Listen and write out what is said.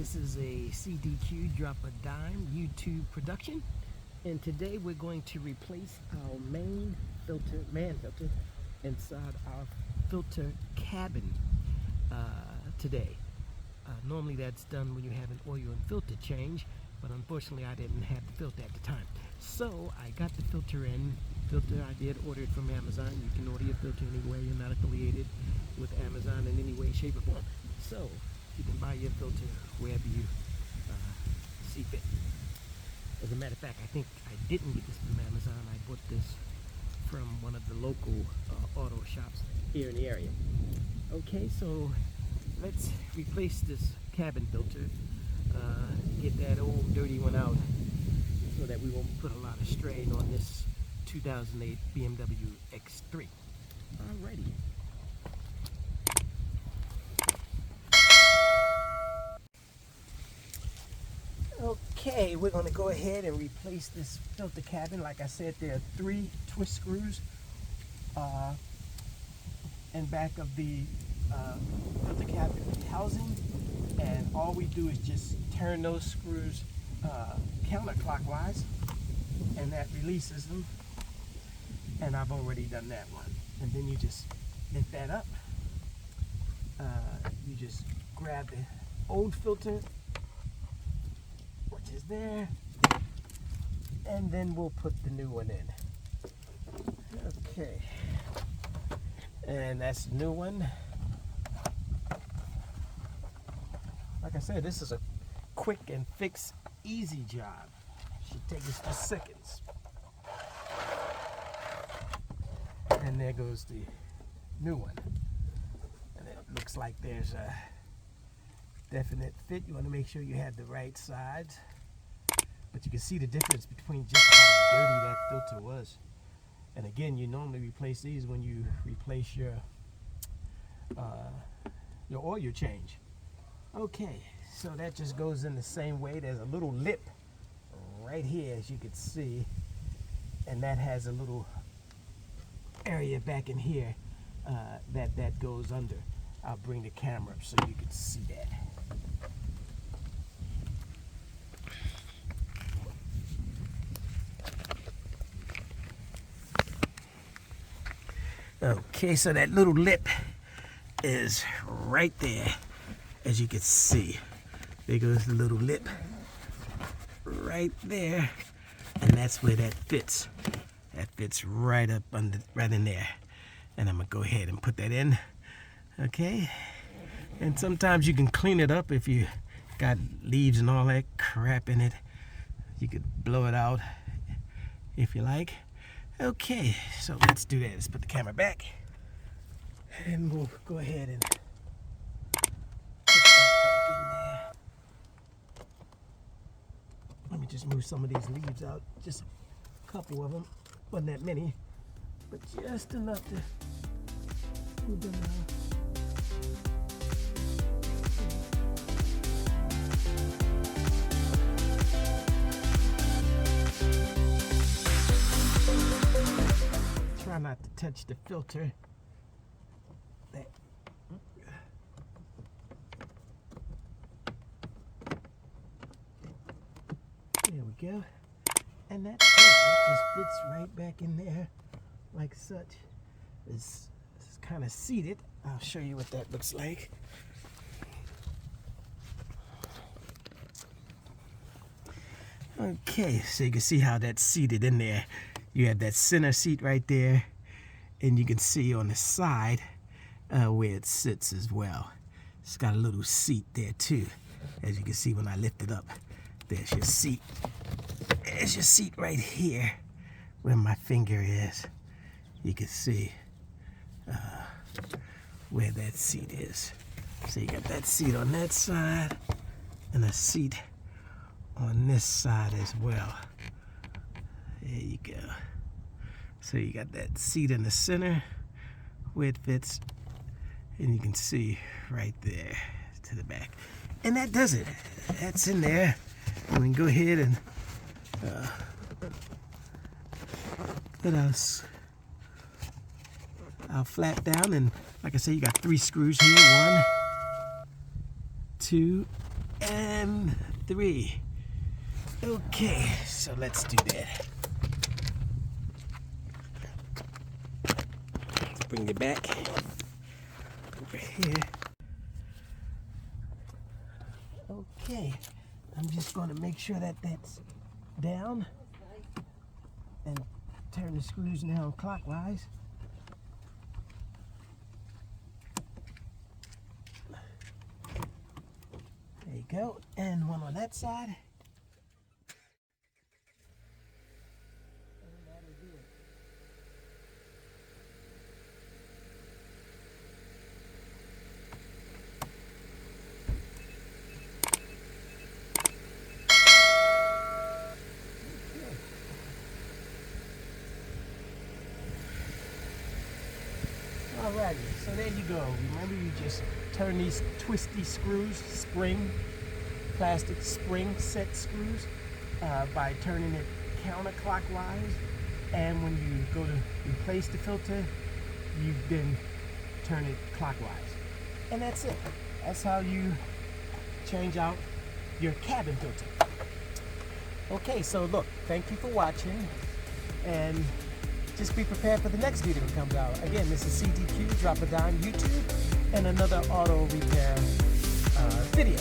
This is a CDQ Drop a Dime YouTube production, and today we're going to replace our main filter, man filter, inside our filter cabin today. Normally that's done when you have an oil and filter change, but unfortunately I didn't have the filter at the time. So I got the filter in. I did order it from Amazon. You can order your filter anywhere. You're not affiliated with Amazon in any way, shape, or form. So you can buy your filter wherever you see fit. As a matter of fact, I think I didn't get this from Amazon. I bought this from one of the local auto shops here in the area. Okay, so let's replace this cabin filter, get that old dirty one out so that we won't put a lot of strain on this 2008 BMWX3. Alrighty. Okay, we're going to go ahead and replace this filter cabin. Like I said, there are 3 twist screws in back of the filter cabin housing, and all we do is just turn those screws counterclockwise, and that releases them. And I've already done that one. And then you just lift that up. You just grab the old filter, which is there, and then we'll put the new one in. Okay, and that's the new one. Like I said, this is a quick and fix, easy job. Should take us just seconds. And there goes the new one. And it looks like there's a definite fit. You want to make sure you have the right sides. But you can see the difference between just how dirty that filter was. And again, you normally replace these when you replace your oil change. Okay, so that just goes in the same way. There's a little lip right here, as you can see, and that has a little area back in here that goes under. I'll bring the camera up so you can see that. Okay, so that little lip is right there, as you can see. There goes the little lip right there, and that's where that fits. That fits right up under, right in there. And I'm gonna go ahead and put that in. Okay, and sometimes you can clean it up if you got leaves and all that crap in it. You could blow it out if you like. Okay, so let's do that. Let's put the camera back, and we'll go ahead and put that back in there. Let me just move some of these leaves out, just a couple of them. Wasn't that many, but just enough to move them out. Try not to touch the filter. There we go. And that's it. It just fits right back in there like such. It's kind of seated. I'll show you what that looks like. Okay, so you can see how that's seated in there. You have that center seat right there, and you can see on the side where it sits as well. It's got a little seat there too. As you can see when I lift it up, there's your seat. There's your seat right here where my finger is. You can see where that seat is. So you got that seat on that side and a seat on this side as well. There you go. So you got that seat in the center where it fits, and you can see right there to the back. And that does it. That's in there. And we can go ahead and put our flap down, and like I say, you got 3 screws here, 1, 2, and 3. Okay, so let's do that. Let's bring it back over here. Okay, I'm just going to make sure that that's down and turn the screws now clockwise. There you go, and one on that side. Alrighty, so there you go. Remember, you just turn these twisty screws, plastic spring set screws, by turning it counterclockwise. And when you go to replace the filter, you then turn it clockwise. And that's it. That's how you change out your cabin filter. Okay, so look, thank you for watching, and just be prepared for the next video that comes out. Again, this is CDQ, Drop a Dime YouTube, and another auto repair video.